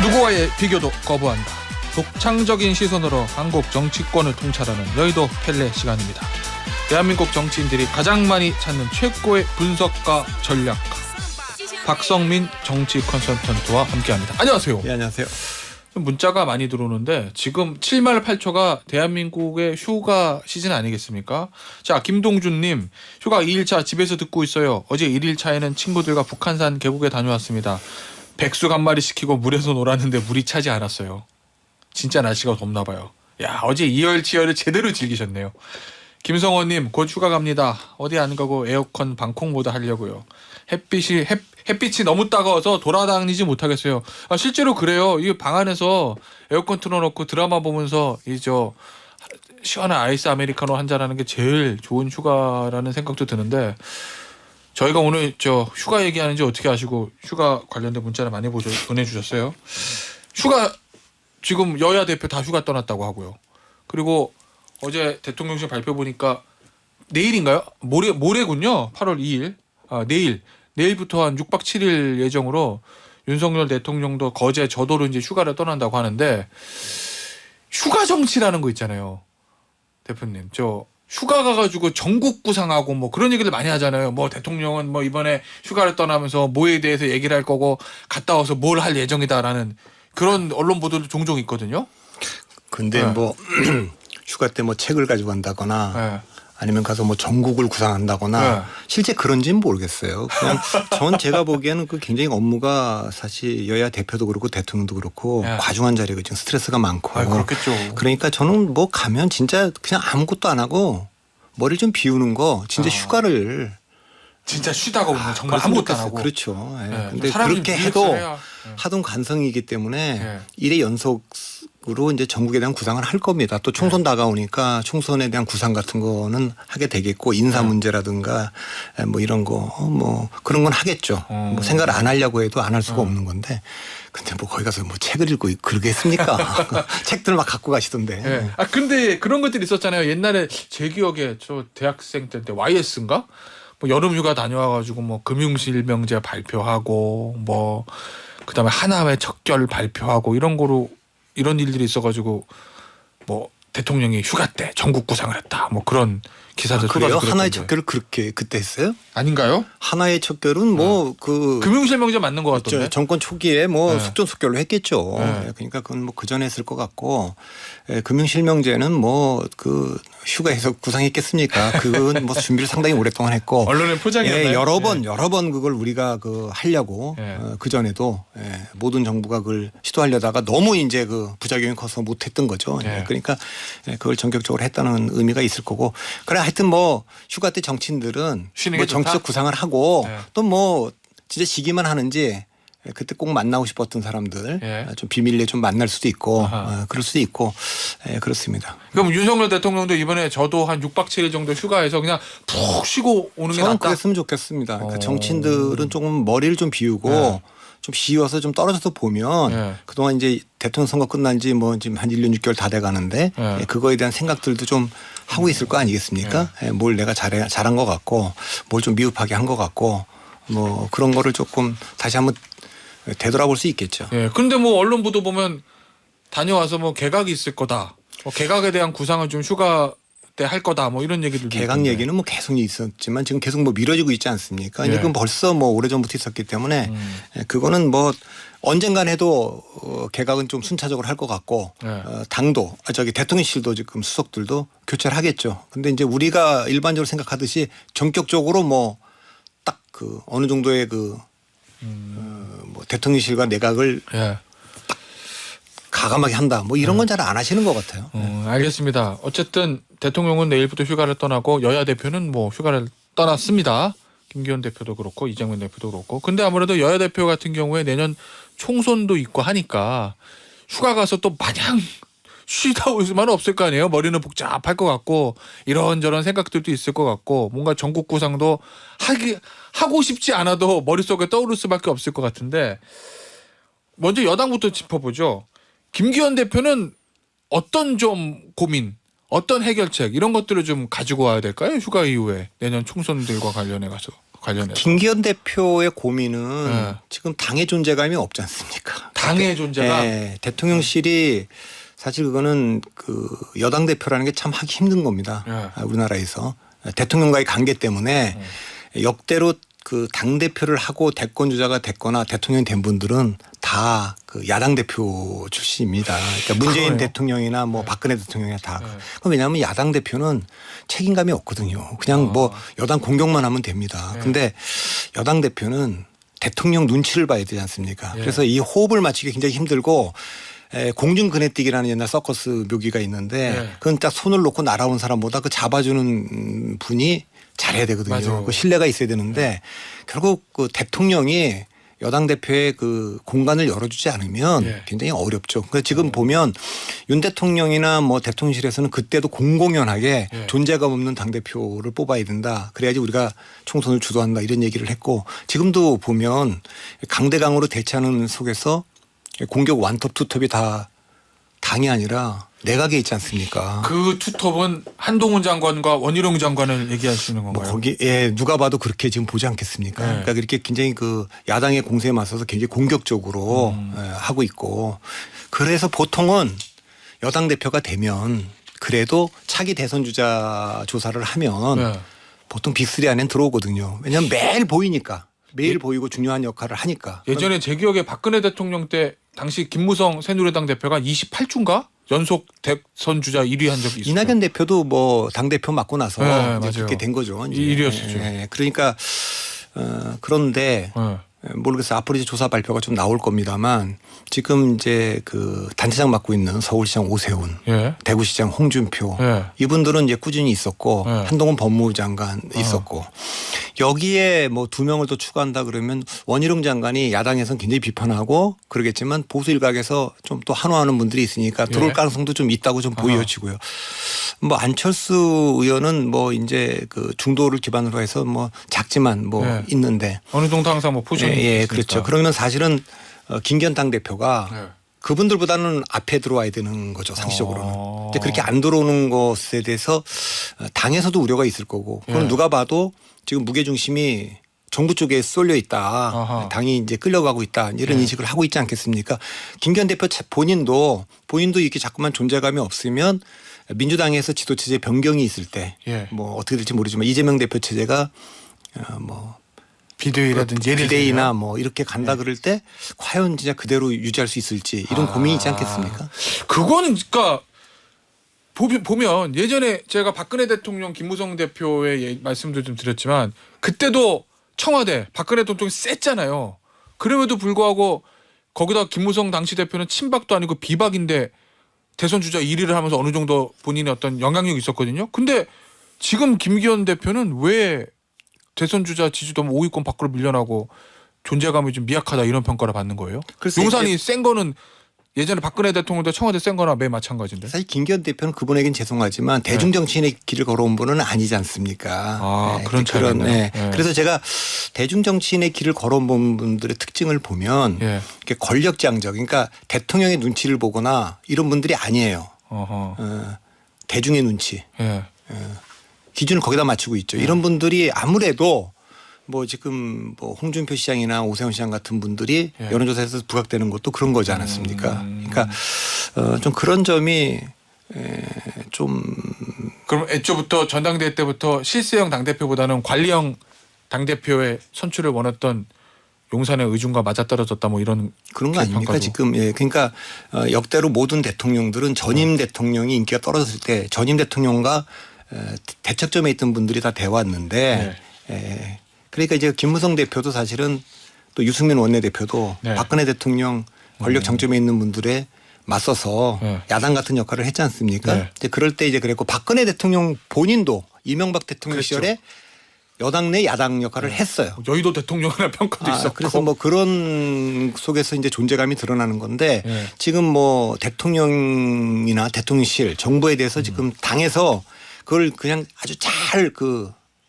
누구와의 비교도 거부한다. 독창적인 시선으로 한국 정치권을 통찰하는 여의도 펠레 시간입니다. 대한민국 정치인들이 가장 많이 찾는 최고의 분석가, 전략가 박성민 정치 컨설턴트와 함께합니다. 안녕하세요. 네, 안녕하세요. 문자가 많이 들어오는데 지금 7말 8초가 대한민국의 휴가 시즌 아니겠습니까? 자, 김동준님, 휴가 2일차 집에서 듣고 있어요. 어제 1일차에는 친구들과 북한산 계곡에 다녀왔습니다. 백숙 한 마리 시키고 물에서 놀았는데 물이 차지 않았어요. 진짜 날씨가 덥나 봐요. 야, 어제 이열치열을 제대로 즐기셨네요. 김성원님, 곧 휴가 갑니다. 어디 안 가고 에어컨 방콕 모드 하려고요. 햇빛이 너무 따가워서 돌아다니지 못하겠어요. 아, 실제로 그래요. 이 방 안에서 에어컨 틀어놓고 드라마 보면서 시원한 아이스 아메리카노 한 잔 하는 게 제일 좋은 휴가라는 생각도 드는데, 저희가 오늘 휴가 얘기하는지 어떻게 아시고 휴가 관련된 문자를 많이 보내주셨어요. 휴가 지금 여야 대표 다 휴가 떠났다고 하고요. 그리고 어제 대통령실 발표 보니까 내일인가요? 모레군요. 8월 2일. 내일부터 한 6박 7일 예정으로 윤석열 대통령도 거제 저도로 이제 휴가를 떠난다고 하는데, 휴가 정치라는 거 있잖아요. 대표님, 휴가 가가지고 전국 구상하고 뭐 그런 얘기를 많이 하잖아요. 뭐 대통령은 뭐 이번에 휴가를 떠나면서 뭐에 대해서 얘기를 할 거고 갔다 와서 뭘 할 예정이다라는 그런 언론 보도도 종종 있거든요. 근데 네. 뭐 휴가 때 뭐 책을 가지고 간다거나 네. 아니면 가서 뭐 전국을 구상한다거나 네. 실제 그런지는 모르겠어요. 그냥 제가 보기에는 그 굉장히 업무가 사실 여야 대표도 그렇고 대통령도 그렇고 네. 과중한 자리가 지금 스트레스가 많고. 그렇겠죠. 그러니까 저는 뭐 가면 진짜 그냥 아무것도 안 하고 머리 좀 비우는 거 진짜 휴가를 진짜 쉬다가 오는 정말 아무것도 안 하고. 그렇죠. 예. 네. 근데 사람이 그렇게 해도 해야. 하던 관성이기 때문에 네. 일의 연속으로 이제 전국에 대한 구상을 할 겁니다. 또 총선 다가오니까 총선에 대한 구상 같은 거는 하게 되겠고 인사 문제라든가 뭐 이런 거 뭐 그런 건 하겠죠. 뭐 생각을 안 하려고 해도 안 할 수가 없는 건데. 근데 뭐 거기 가서 뭐 책을 읽고 그러겠습니까? 책들 막 갖고 가시던데. 네. 아, 근데 그런 것들이 있었잖아요. 옛날에 제 기억에 저 대학생 때 YS인가? 뭐 여름휴가 다녀와가지고 뭐 금융실명제 발표하고 뭐 그다음에 하나회 척결 발표하고 이런 일들이 있어가지고 뭐 대통령이 휴가 때 전국 구상을 했다 뭐 그런 기사들. 그래요? 하나의 척결을 그렇게 그때 했어요? 아닌가요? 하나의 척결은 뭐 금융실명제 맞는 것 같던데. 정권 초기에 뭐 네. 속전속결로 했겠죠. 네. 그러니까 그건 뭐 그 전에 했을 것 같고, 금융실명제는 뭐 휴가에서 구상했겠습니까? 그건 뭐 준비를 상당히 오랫동안 했고. 언론의 포장이었나요? 여러 번 그걸 우리가 하려고 그 전에도 모든 정부가 그걸 시도하려다가 너무 이제 부작용이 커서 못했던 거죠. 그러니까 그걸 전격적으로 했다는 의미가 있을 거고. 그래 하여튼 뭐 휴가 때 정치인들은 쉬는 뭐 게 정치적 좋다? 구상을 하고 네. 또 뭐 진짜 시기만 하는지 그때 꼭 만나고 싶었던 사람들 좀 비밀리에 좀 만날 수도 있고 그럴 수도 있고 그렇습니다. 그럼 윤석열 대통령도 이번에 저도 한 6박 7일 정도 휴가해서 그냥 푹 쉬고 오는 게 저는 낫다? 그랬으면 좋겠습니다. 그러니까 정치인들은 조금 머리를 좀 비우고 좀 쉬어서 좀 떨어져서 보면 그동안 이제 대통령 선거 끝난 지 뭐 지금 한 1년 6개월 다 돼 가는데 그거에 대한 생각들도 좀 하고 있을 거 아니겠습니까? 뭘 내가 잘한 것 같고 뭘 좀 미흡하게 한 것 같고 뭐 그런 거를 조금 다시 한번 되돌아볼 수 있겠죠. 그런데 뭐 언론 보도 보면 다녀와서 뭐 개각이 있을 거다. 뭐 개각에 대한 구상을 좀 휴가 때 할 거다. 뭐 이런 얘기들도 개각 있던데. 얘기는 뭐 계속 있었지만 지금 계속 뭐 미뤄지고 있지 않습니까? 이건 벌써 뭐 오래전부터 있었기 때문에 그거는 뭐 언젠간 해도 개각은 좀 순차적으로 할 것 같고 당도 대통령실도 지금 수석들도 교체를 하겠죠. 근데 이제 우리가 일반적으로 생각하듯이 전격적으로 뭐 딱 어느 정도의 뭐 대통령실과 내각을 가감하게 한다. 뭐 이런 건 잘 안 하시는 것 같아요. 알겠습니다. 어쨌든 대통령은 내일부터 휴가를 떠나고 여야 대표는 뭐 휴가를 떠났습니다. 김기현 대표도 그렇고 이재명 대표도 그렇고. 근데 아무래도 여야 대표 같은 경우에 내년 총선도 있고 하니까 휴가 가서 또 마냥 쉬다 올 수만은 없을 거 아니에요. 머리는 복잡할 것 같고 이런저런 생각들도 있을 것 같고 뭔가 전국 구상도 하고 싶지 않아도 머릿속에 떠오를 수밖에 없을 것 같은데, 먼저 여당부터 짚어보죠. 김기현 대표는 어떤 좀 고민, 어떤 해결책 이런 것들을 좀 가지고 와야 될까요? 휴가 이후에 내년 총선들과 관련해서. 김기현 대표의 고민은 지금 당의 존재감이 없지 않습니까? 당의 존재가 대통령실이 사실 그거는 그 여당 대표라는 게 참 하기 힘든 겁니다. 우리나라에서 대통령과의 관계 때문에 역대로 그 당 대표를 하고 대권 주자가 됐거나 대통령이 된 분들은 다 그 야당 대표 출신입니다. 그러니까 문재인 그래요? 대통령이나 뭐 박근혜 대통령이나 다. 그럼 왜냐하면 야당 대표는 책임감이 없거든요. 그냥 뭐 여당 공격만 하면 됩니다. 근데 여당 대표는 대통령 눈치를 봐야 되지 않습니까? 그래서 이 호흡을 맞추기 굉장히 힘들고 공중 그네뛰기라는 옛날 서커스 묘기가 있는데 그건 딱 손을 놓고 날아온 사람보다 그 잡아주는 분이 잘해야 되거든요. 맞아요. 그 신뢰가 있어야 되는데 결국 그 대통령이 여당 대표의 그 공간을 열어주지 않으면 굉장히 어렵죠. 그래서 지금 보면 윤 대통령이나 뭐 대통령실에서는 그때도 공공연하게 존재감 없는 당 대표를 뽑아야 된다. 그래야지 우리가 총선을 주도한다 이런 얘기를 했고 지금도 보면 강대강으로 대치하는 속에서 공격 원톱 투톱이 다 당이 아니라 내각에 있지 않습니까? 그 투톱은 한동훈 장관과 원희룡 장관을 얘기하시는 건가요? 뭐 거기 누가 봐도 그렇게 지금 보지 않겠습니까? 그러니까 그렇게 굉장히 그 야당의 공세에 맞서서 굉장히 공격적으로 하고 있고 그래서 보통은 여당 대표가 되면 그래도 차기 대선 주자 조사를 하면 보통 빅3 안에 들어오거든요. 왜냐하면 매일 보이니까. 매일 보이고 중요한 역할을 하니까. 예전에 제 기억에 박근혜 대통령 때 당시 김무성 새누리당 대표가 28주인가 연속 대선 주자 1위 한 적이 있어요. 이낙연 대표도 뭐 당 대표 맡고 나서 네, 이제 그렇게 된 거죠. 1위였었죠. 그러니까 그런데 모르겠어요. 앞으로 이제 조사 발표가 좀 나올 겁니다만 지금 이제 그 단체장 맡고 있는 서울시장 오세훈, 대구시장 홍준표 이분들은 이제 꾸준히 있었고 한동훈 법무부 장관 있었고 여기에 뭐 2명을 더 추가한다 그러면 원희룡 장관이 야당에서는 굉장히 비판하고 그러겠지만 보수 일각에서 좀 또 환호하는 분들이 있으니까 들어올 가능성도 좀 있다고 좀 보여지고요. 뭐 안철수 의원은 뭐 이제 그 중도를 기반으로 해서 뭐 작지만 뭐 있는데 어느 정도 항상 뭐 포션이 그렇죠. 그러면 사실은 김기현 당 대표가 그분들보다는 앞에 들어와야 되는 거죠. 상식적으로는. 근데 그렇게 안 들어오는 것에 대해서 당에서도 우려가 있을 거고 그건 누가 봐도 지금 무게중심이 정부 쪽에 쏠려 있다. 당이 이제 끌려가고 있다. 이런 인식을 하고 있지 않겠습니까? 김기현 대표 본인도 이렇게 자꾸만 존재감이 없으면 민주당에서 지도체제 변경이 있을 때 뭐 어떻게 될지 모르지만 이재명 대표 체제가 뭐 비대위라든지 비대위나 뭐 이렇게 간다 그럴 때 과연 진짜 그대로 유지할 수 있을지 이런 고민이 있지 않겠습니까? 그거는 그러니까 보면 예전에 제가 박근혜 대통령 김무성 대표의 말씀도 좀 드렸지만 그때도 청와대 박근혜 대통령이 셌잖아요. 그럼에도 불구하고 거기다 김무성 당시 대표는 친박도 아니고 비박인데 대선 주자 1위를 하면서 어느 정도 본인의 어떤 영향력이 있었거든요. 근데 지금 김기현 대표는 왜 대선 주자 지지도 5위권 밖으로 밀려나고 존재감이 좀 미약하다 이런 평가를 받는 거예요? 용산이 센 거는 예전에 박근혜 대통령 때 청와대 센 거나 매 마찬가지인데. 사실 김기현 대표는 그분에겐 죄송하지만 대중정치인의 길을 걸어온 분은 아니지 않습니까? 그런 차이네. 그래서 제가 대중정치인의 길을 걸어온 분들의 특징을 보면 권력지향적 그러니까 대통령의 눈치를 보거나 이런 분들이 아니에요. 대중의 눈치. 기준을 거기다 맞추고 있죠. 이런 분들이 아무래도 뭐 지금 뭐 홍준표 시장이나 오세훈 시장 같은 분들이 여론조사에서 부각되는 것도 그런 거지 않았습니까? 그러니까 좀 그런 점이 좀 그럼 애초부터 전당대회 때부터 실세형 당대표보다는 관리형 당대표의 선출을 원했던 용산의 의중과 맞아떨어졌다 뭐 이런 그런 거 아닙니까 지금 그러니까 역대로 모든 대통령들은 전임 대통령이 인기가 떨어졌을 때 전임 대통령과 대척점에 있던 분들이 다 돼왔는데 그러니까 이제 김무성 대표도 사실은 또 유승민 원내대표도 박근혜 대통령 권력 정점에 있는 분들에 맞서서 야당 같은 역할을 했지 않습니까? 이제 그럴 때 이제 그랬고 박근혜 대통령 본인도 이명박 대통령 시절에 여당 내 야당 역할을 했어요. 여의도 대통령이라는 평가도 있었고. 그래서 뭐 그런 속에서 이제 존재감이 드러나는 건데 지금 뭐 대통령이나 대통령실 정부에 대해서 지금 당에서 그걸 그냥 아주 잘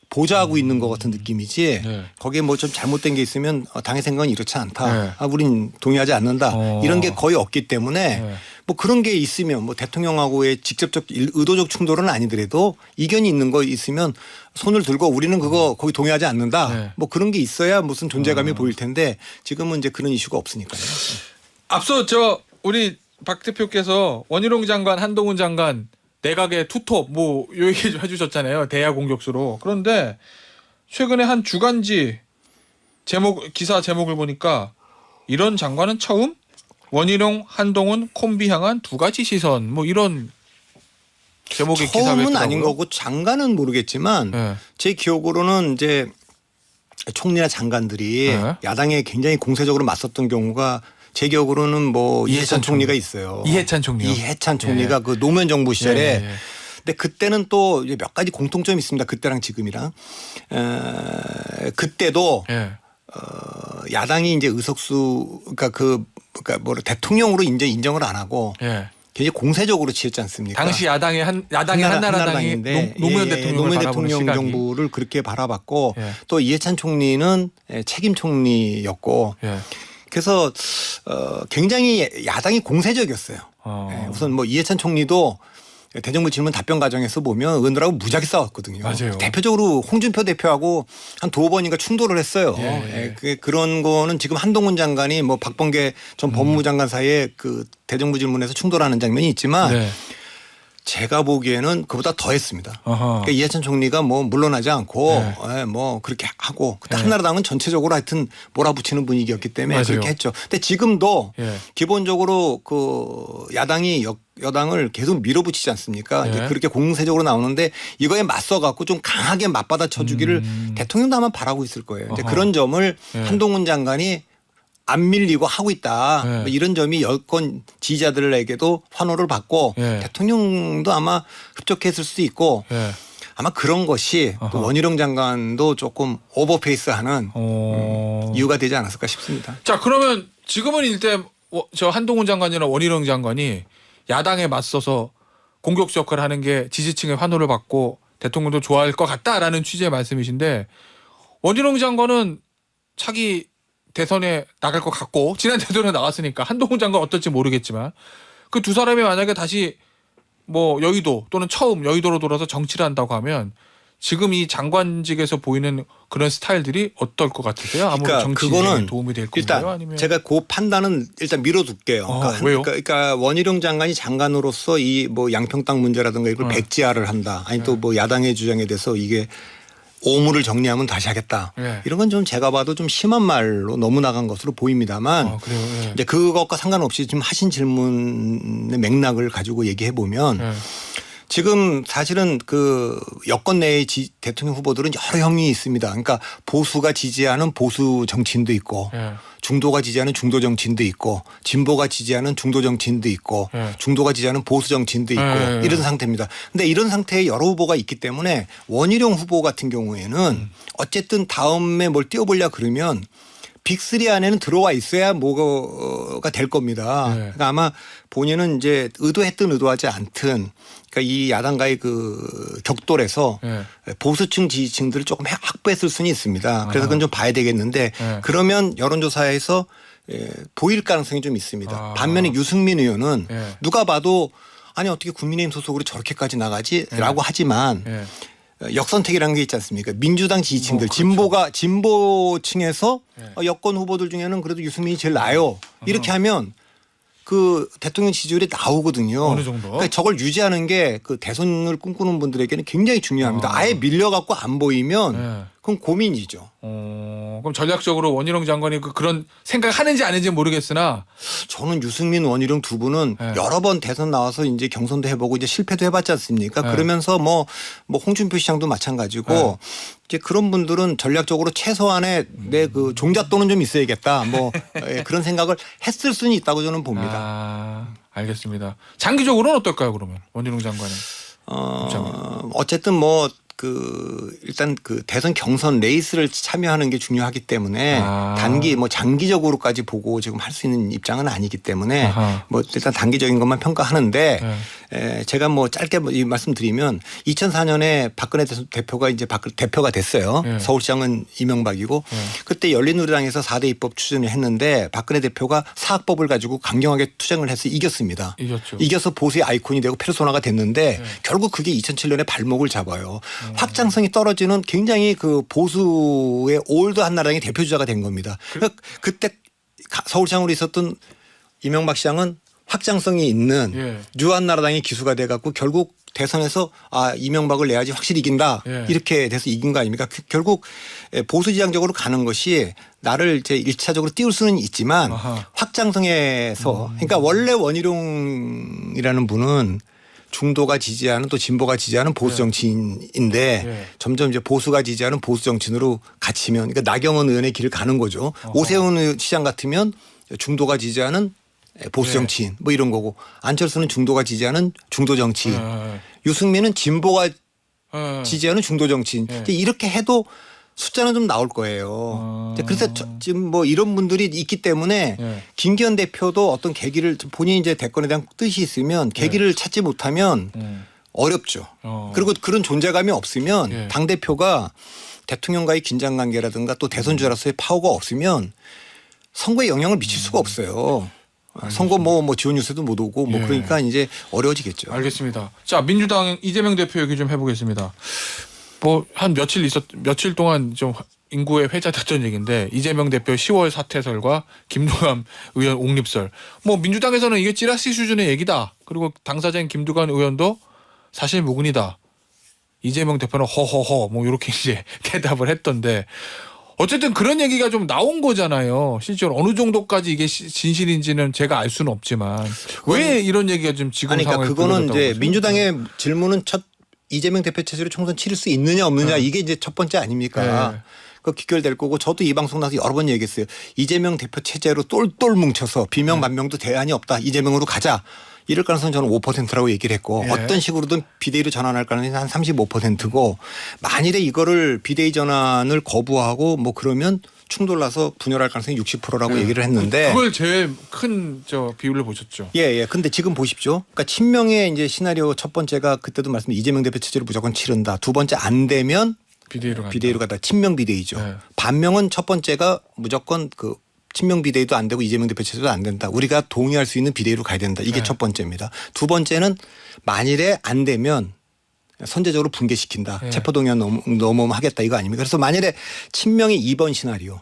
보좌하고 있는 것 같은 느낌이지 거기에 뭐 좀 잘못된 게 있으면 당의 생각은 이렇지 않다. 우린 동의하지 않는다. 이런 게 거의 없기 때문에 뭐 그런 게 있으면 뭐 대통령하고의 직접적 의도적 충돌은 아니더라도 이견이 있는 거 있으면 손을 들고 우리는 그거 거기 동의하지 않는다. 뭐 그런 게 있어야 무슨 존재감이 보일 텐데 지금은 이제 그런 이슈가 없으니까요. 앞서 우리 박 대표께서 원희룡 장관, 한동훈 장관 내각의 투톱 뭐 요 얘기 좀 해주셨잖아요. 대야 공격수로. 그런데 최근에 한 주간지 기사 제목을 보니까 이런 장관은 처음 원희룡, 한동훈 콤비 향한 두 가지 시선 뭐 이런 제목의 기사가 처음은 있더라고요. 아닌 거고 장관은 모르겠지만 네. 제 기억으로는 이제 총리나 장관들이 네. 야당에 굉장히 공세적으로 맞섰던 경우가 제 기억으로는 뭐 이해찬 총리가 있어요. 이해찬 총리요. 이해찬 총리가 그 노무현 정부 시절에 예. 근데 그때는 또 몇 가지 공통점이 있습니다. 그때랑 지금이랑 그때도 예. 야당이 이제 의석수 그러니까 뭐 대통령으로 이제 인정을 안 하고 예. 굉장히 공세적으로 취했지 않습니까? 당시 야당의 한나라당이 노무현 대통령을 노무현 바라보는 대통령 시각이. 정부를 그렇게 바라봤고 예. 또 이해찬 총리는 책임 총리였고 예. 그래서 굉장히 야당이 공세적이었어요. 우선 뭐 이해찬 총리도 대정부 질문 답변 과정에서 보면 의원들하고 무지하게 싸웠거든요. 맞아요. 대표적으로 홍준표 대표하고 한 두어 번인가 충돌을 했어요. 예. 그런 거는 지금 한동훈 장관이 뭐 박범계 전 법무부 장관 사이에 그 대정부 질문에서 충돌하는 장면이 있지만 네. 제가 보기에는 그보다 더 했습니다. 그러니까 이해찬 총리가 뭐 물러나지 않고 뭐 그렇게 하고 그때 한나라당은 전체적으로 하여튼 몰아붙이는 분위기였기 때문에 맞아요. 그렇게 했죠. 근데 지금도 예. 기본적으로 그 야당이 여당을 계속 밀어붙이지 않습니까? 예. 이제 그렇게 공세적으로 나오는데 이거에 맞서 갖고 좀 강하게 맞받아 쳐주기를 대통령도 아마 바라고 있을 거예요. 이제 어허. 그런 점을 예. 한동훈 장관이 안 밀리고 하고 있다. 예. 뭐 이런 점이 여권 지지자들에게도 환호를 받고 예. 대통령도 아마 흡족했을 수도 있고 예. 아마 그런 것이 또 어허. 원희룡 장관도 조금 오버페이스하는 이유가 되지 않았을까 싶습니다. 자 그러면 지금은 일단 저 한동훈 장관이나 원희룡 장관이 야당에 맞서서 공격수 역할을 하는 게 지지층의 환호를 받고 대통령도 좋아할 것 같다라는 취지의 말씀이신데 원희룡 장관은 차기 대선에 나갈 것 같고 지난 대선에 나갔으니까 한동훈 장관 어떨지 모르겠지만 그 두 사람이 만약에 다시 뭐 여의도 또는 처음 여의도로 돌아서 정치를 한다고 하면 지금 이 장관직에서 보이는 그런 스타일들이 어떨 것 같으세요? 아무런 그러니까 정치에 그거는 도움이 될 일단 건가요? 아니면 제가 그 판단은 일단 미뤄둘게요. 왜요? 그러니까 원희룡 장관이 장관으로서 이 뭐 양평 백지화라든가 이걸 백지화를 한다. 아니 또 뭐 야당의 주장에 대해서 이게 오물을 정리하면 다시 하겠다. 예. 이런 건 좀 제가 봐도 좀 심한 말로 너무 나간 것으로 보입니다만 그래요. 예. 이제 그것과 상관없이 지금 하신 질문의 맥락을 가지고 얘기해 보면 예. 지금 사실은 그 여권 내의 대통령 후보들은 여러 형이 있습니다. 그러니까 보수가 지지하는 보수 정치인도 있고 예. 중도가 지지하는 중도 정치인도 있고 진보가 지지하는 중도 정치인도 있고 예. 중도가 지지하는 보수 정치인도 있고 예. 이런 상태입니다. 근데 이런 상태에 여러 후보가 있기 때문에 원희룡 후보 같은 경우에는 어쨌든 다음에 뭘 띄워보려 그러면 빅3 안에는 들어와 있어야 뭐가 될 겁니다. 네. 그러니까 아마 본인은 이제 의도했든 의도하지 않든 그러니까 이 야당과의 그 격돌에서 네. 보수층 지지층들을 조금 확보했을 수는 있습니다. 그래서 그건 좀 봐야 되겠는데 네. 그러면 여론조사에서 보일 가능성이 좀 있습니다. 반면에 유승민 의원은 네. 누가 봐도 아니 어떻게 국민의힘 소속으로 저렇게까지 나가지라고 하지만 예. 역선택이라는 게 있지 않습니까? 민주당 지지층들 그렇죠. 진보층에서 네. 여권 후보들 중에는 그래도 유승민이 제일 나아요. 이렇게 하면 그 대통령 지지율이 나오거든요. 어느 정도? 그러니까 저걸 유지하는 게 그 대선을 꿈꾸는 분들에게는 굉장히 중요합니다. 아예 밀려갖고 안 보이면 네. 그건 고민이죠. 그럼 전략적으로 원희룡 장관이 그런 생각하는지 아닌지 모르겠으나 저는 유승민 원희룡 두 분은 네. 여러 번 대선 나와서 이제 경선도 해보고 이제 실패도 해봤지 않습니까? 네. 그러면서 뭐 홍준표 시장도 마찬가지고 네. 이제 그런 분들은 전략적으로 최소한의 내 그 종잣돈은 좀 있어야겠다. 뭐 그런 생각을 했을 수는 있다고 저는 봅니다. 알겠습니다. 장기적으로는 어떨까요, 그러면 원희룡 장관은? 어쨌든 뭐 일단 그 대선 경선 레이스를 참여하는 게 중요하기 때문에 단기 뭐 장기적으로까지 보고 지금 할 수 있는 입장은 아니기 때문에 아하. 뭐 일단 단기적인 것만 평가하는데 네. 제가 뭐 짧게 이 말씀드리면 2004년에 박근혜 대표가 이제 대표가 됐어요. 네. 서울시장은 이명박이고 네. 그때 열린우리당에서 4대 입법 추진을 했는데 박근혜 대표가 사학법을 가지고 강경하게 투쟁을 해서 이겼습니다. 이겼죠. 이겨서 보수의 아이콘이 되고 페르소나가 됐는데 네. 결국 그게 2007년에 발목을 잡아요. 확장성이 떨어지는 굉장히 그 보수의 올드 한나라당의 대표주자가 된 겁니다. 그러니까 그때 서울시장으로 있었던 이명박 시장은 확장성이 있는 예. 유한나라당이 기수가 돼갖고 결국 대선에서 이명박을 내야지 확실히 이긴다 예. 이렇게 돼서 이긴 거 아닙니까? 결국 보수지향적으로 가는 것이 나를 이제 1차적으로 띄울 수는 있지만 확장성에서 그러니까 원래 원희룡이라는 분은 중도가 지지하는 또 진보가 지지하는 보수 정치인인데 예. 점점 이제 보수가 지지하는 보수 정치인으로 갇히면 그러니까 나경원 의원의 길을 가는 거죠. 오세훈 시장 같으면 중도가 지지하는 보수 정치인 뭐 이런 거고 안철수는 중도가 지지하는 중도 정치인 유승민은 진보가 지지하는 중도 정치인 이렇게 해도 숫자는 좀 나올 거예요. 그래서 지금 뭐 이런 분들이 있기 때문에 김기현 대표도 어떤 계기를 본인이 이제 대권에 대한 뜻이 있으면 계기를 찾지 못하면 어렵죠. 그리고 그런 존재감이 없으면 당 대표가 대통령과의 긴장 관계라든가 또 대선주자로서의 파워가 없으면 선거에 영향을 미칠 수가 없어요. 선거 뭐 지원 유세도 못 오고 뭐 그러니까 이제 어려워지겠죠. 알겠습니다. 자, 민주당 이재명 대표 얘기 좀 해보겠습니다. 뭐 한 며칠 동안 좀 인구에 회자됐던 얘기인데 이재명 대표 10월 사퇴설과 김두관 의원 옹립설. 뭐 민주당에서는 이게 찌라시 수준의 얘기다. 그리고 당사자인 김두관 의원도 사실 무근이다. 이재명 대표는 허허허 뭐 이렇게 이제 대답을 했던데. 어쨌든 그런 얘기가 좀 나온 거잖아요. 실제로 어느 정도까지 이게 진실인지는 제가 알 수는 없지만 왜 이런 얘기가 좀 지금 그러니까 상황에 그거는 이제 거죠? 민주당의 질문은 이재명 대표 체제로 총선 치를 수 있느냐 없느냐 이게 이제 첫 번째 아닙니까? 그 귀결될 거고 저도 이 방송 나서 여러 번 얘기했어요. 이재명 대표 체제로 똘똘 뭉쳐서 비명반명도 대안이 없다. 이재명으로 가자. 이럴 가능성은 저는 5%라고 얘기를 했고 어떤 식으로든 비대위로 전환할 가능성이 한 35%고 만일에 이거를 비대위 전환을 거부하고 뭐 그러면 충돌 나서 분열할 가능성이 60%라고 얘기를 했는데 그걸 제일 큰 비율로 보셨죠. 예. 근데 지금 보십시오. 그러니까 친명의 이제 시나리오 첫 번째가 그때도 말씀드린 이재명 대표 체제로 무조건 치른다. 두 번째 안 되면 비대위로 가다. 친명 비대위죠. 반명은 첫 번째가 무조건 그 친명 비대위도 안 되고 이재명 대표 체제도 안 된다. 우리가 동의할 수 있는 비대위로 가야 된다. 이게 첫 번째입니다. 두 번째는 만일에 안 되면 선제적으로 붕괴시킨다. 체포동의안 넘어오면 하겠다 이거 아닙니까? 그래서 만일에 친명의 2번 시나리오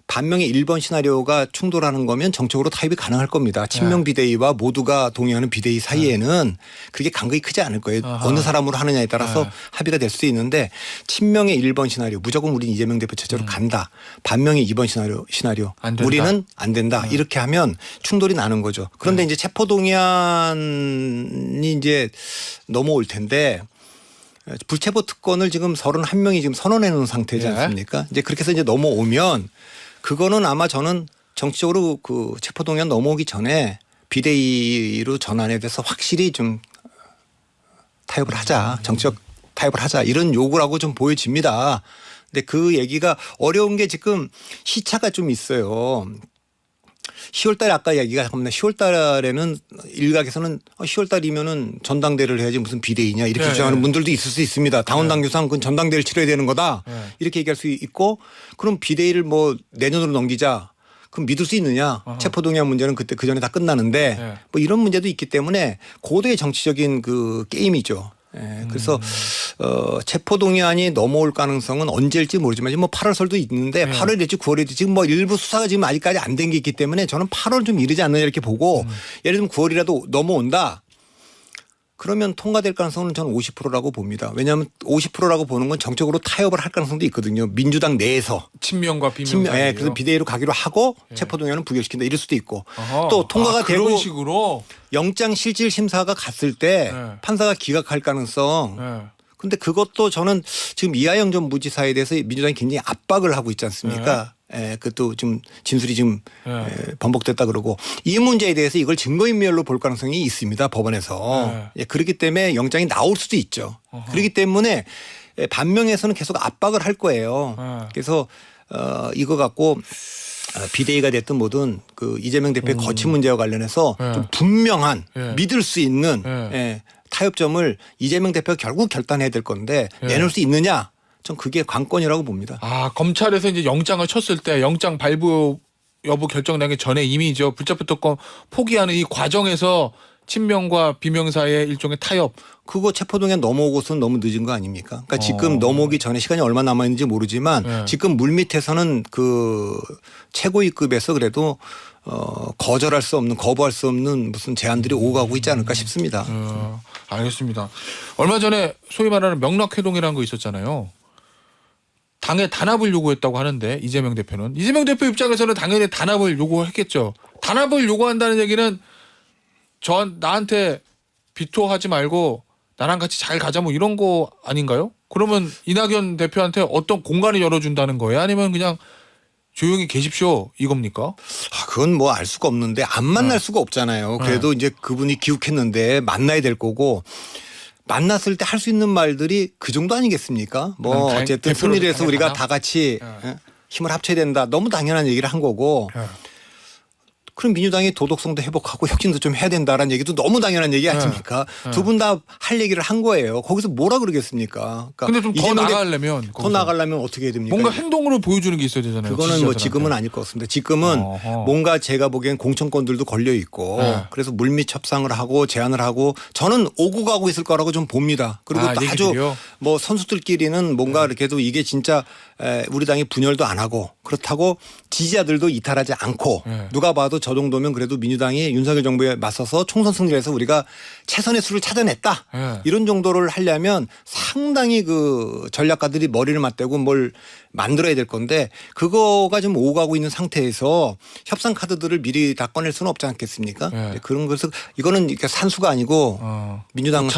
반명의 1번 시나리오가 충돌하는 거면 정책으로 타협이 가능할 겁니다. 친명 비대위와 모두가 동의하는 비대위 사이에는 그게 간극이 크지 않을 거예요. 어느 사람으로 하느냐에 따라서 합의가 될 수도 있는데 친명의 1번 시나리오 무조건 우리는 이재명 대표 체제로 간다. 반명의 2번 시나리오 우리는 안 된다. 이렇게 하면 충돌이 나는 거죠. 그런데 이제 체포동의안이 이제 넘어올 텐데 불체포 특권을 지금 31명이 지금 선언해 놓은 상태지 않습니까? 이제 그렇게 해서 이제 넘어오면 그거는 아마 저는 정치적으로 그 체포동의안 넘어오기 전에 비대위로 전환에 대해서 확실히 좀 타협을 하자. 정치적 타협을 하자. 이런 요구라고 좀 보여집니다. 근데 그 얘기가 어려운 게 지금 시차가 좀 있어요. 10월 달에 아까 얘기가 잠깐만 10월 달에는 일각에서는 10월 달이면은 전당대회를 해야지 무슨 비대위냐 이렇게 주장하는 분들도 있을 수 있습니다. 당원당규상 그건 전당대회를 치러야 되는 거다. 이렇게 얘기할 수 있고 그럼 비대위를 뭐 내년으로 넘기자. 그럼 믿을 수 있느냐. 체포동의안 문제는 그때 그 전에 다 끝나는데 뭐 이런 문제도 있기 때문에 고도의 정치적인 그 게임이죠. 그래서 체포동의안이 넘어올 가능성은 언제일지 모르지만 뭐 8월설도 있는데 8월이 될지 9월이 될지 지금 뭐 일부 수사가 지금 아직까지 안 된 게 있기 때문에 저는 8월 좀 이르지 않느냐 이렇게 보고 예를 들면 9월이라도 넘어온다. 그러면 통과될 가능성은 저는 50%라고 봅니다. 왜냐하면 50%라고 보는 건 정적으로 타협을 할 가능성도 있거든요. 민주당 내에서. 친명과 비명 사이에요. 그래서 비대위로 가기로 하고 체포동의안은 부결시킨다 이럴 수도 있고 또 통과가 되고 그런 식으로 영장실질심사가 갔을 때 판사가 기각할 가능성 근데 그것도 저는 지금 이하영 전 부지사에 대해서 민주당이 굉장히 압박을 하고 있지 않습니까? 그것도 좀 진술이 좀 번복됐다 그러고 이 문제에 대해서 이걸 증거인멸로 볼 가능성이 있습니다. 법원에서. 그렇기 때문에 영장이 나올 수도 있죠. 그렇기 때문에 반명에서는 계속 압박을 할 거예요. 그래서 이거 갖고 비대위가 됐든 뭐든 그 이재명 대표의 거취 문제와 관련해서 좀 분명한 믿을 수 있는 타협점을 이재명 대표가 결국 결단해야 될 건데 내놓을 수 있느냐? 전 그게 관건이라고 봅니다. 검찰에서 이제 영장을 쳤을 때 영장 발부 여부 결정나기 전에 이미 불체포 특권 포기하는 이 과정에서 친명과 비명 사이의 일종의 타협. 그거 체포동의안 넘어오고서는 너무 늦은 거 아닙니까? 그러니까 지금 넘어오기 전에 시간이 얼마 남아 있는지 모르지만 지금 물밑에서는 그 최고위급에서 그래도 거절할 수 없는 거부할 수 없는 무슨 제안들이 오가고 있지 않을까 싶습니다. 알겠습니다. 얼마 전에 소위 말하는 명락회동이라는 거 있었잖아요. 당에 단합을 요구했다고 하는데 이재명 대표는 이재명 대표 입장에서는 당연히 단합을 요구했겠죠. 단합을 요구한다는 얘기는 나한테 비토하지 말고 나랑 같이 잘 가자 뭐 이런 거 아닌가요? 그러면 이낙연 대표한테 어떤 공간을 열어준다는 거예요? 아니면 그냥 조용히 계십시오 이겁니까? 그건 뭐 알 수가 없는데 안 만날 수가 없잖아요. 그래도 이제 그분이 기욱했는데 만나야 될 거고 만났을 때 할 수 있는 말들이 그 정도 아니겠습니까? 뭐 어쨌든 승리를 해서 우리가 다 같이 힘을 합쳐야 된다. 너무 당연한 얘기를 한 거고 그럼 민주당이 도덕성도 회복하고 혁신도 좀 해야 된다라는 얘기도 너무 당연한 얘기 아닙니까? 두 분 다 할 얘기를 한 거예요. 거기서 뭐라 그러겠습니까? 그러니까 근데 좀 더 나가려면 더 나가려면 어떻게 해야 됩니까? 뭔가 행동으로 보여주는 게 있어야 되잖아요. 그거는 뭐 지금은 아닐 것 같습니다. 지금은 뭔가 제가 보기엔 공천권들도 걸려 있고 그래서 물밑 협상을 하고 제안을 하고 저는 오고 가고 있을 거라고 좀 봅니다. 그리고 또 아주 뭐 선수들끼리는 뭔가 이렇게 해도 이게 진짜 우리 당이 분열도 안 하고 그렇다고 지지자들도 이탈하지 않고 누가 봐도 저 정도면 그래도 민주당이 윤석열 정부에 맞서서 총선 승리를 해서 우리가 최선의 수를 찾아냈다. 이런 정도를 하려면 상당히 그 전략가들이 머리를 맞대고 뭘 만들어야 될 건데 그거가 좀 오가고 있는 상태에서 협상 카드들을 미리 다 꺼낼 수는 없지 않겠습니까? 그런 것을 이거는 이렇게 산수가 아니고 민주당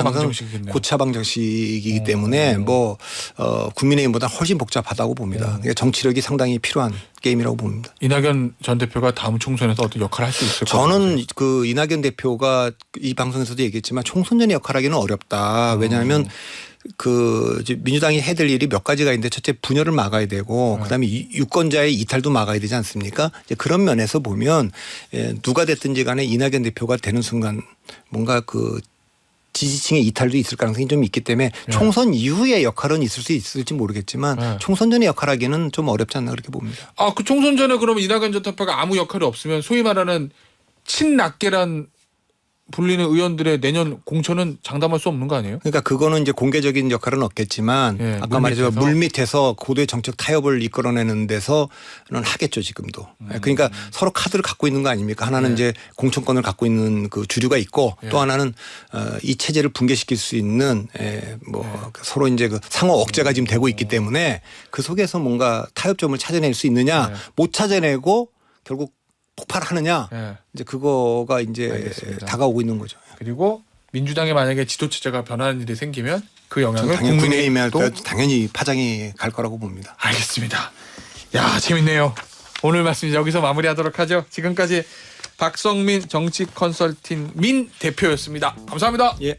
고차 방정식이기 때문에 뭐 국민의힘보다 훨씬 복잡하다고 봅니다. 그러니까 정치력이 상당히 필요한 게임이라고 봅니다. 이낙연 전 대표가 다음 총선에서 어떤 역할을 할 수 있을 것 같아요. 저는 그 이낙연 대표가 이 방송에서도 얘기했지만 총선전에 역할하기는 어렵다. 왜냐하면 그 민주당이 해야 될 일이 몇 가지가 있는데 첫째 분열을 막아야 되고 그다음에 유권자의 이탈도 막아야 되지 않습니까? 이제 그런 면에서 보면 누가 됐든지 간에 이낙연 대표가 되는 순간 뭔가 그 지지층의 이탈도 있을 가능성이 좀 있기 때문에 총선 이후의 역할은 있을 수 있을지 모르겠지만 총선 전의 역할하기는 좀 어렵지 않나 그렇게 봅니다. 그 총선 전에 그러면 이낙연 전 대표가 아무 역할이 없으면 소위 말하는 친낙계란 불리는 의원들의 내년 공천은 장담할 수 없는 거 아니에요? 그러니까 그거는 이제 공개적인 역할은 없겠지만 아까 말했지만 물밑에서 고도의 정책 타협을 이끌어내는 데서는 하겠죠 지금도. 그러니까 서로 카드를 갖고 있는 거 아닙니까? 하나는 이제 공천권을 갖고 있는 그 주류가 있고 또 하나는 이 체제를 붕괴시킬 수 있는 뭐 서로 이제 그 상호 억제가 지금 되고 있기 때문에 그 속에서 뭔가 타협점을 찾아낼 수 있느냐 못 찾아내고 결국 폭발하느냐 이제 그거가 이제 알겠습니다. 다가오고 있는 거죠. 그리고 민주당에 만약에 지도 체제가 변하는 일이 생기면 그 영향을 국민의힘에도 당연히 파장이 갈 거라고 봅니다. 알겠습니다. 야 재밌네요. 오늘 말씀 여기서 마무리하도록 하죠. 지금까지 박성민 정치 컨설팅 민 대표였습니다. 감사합니다. 예.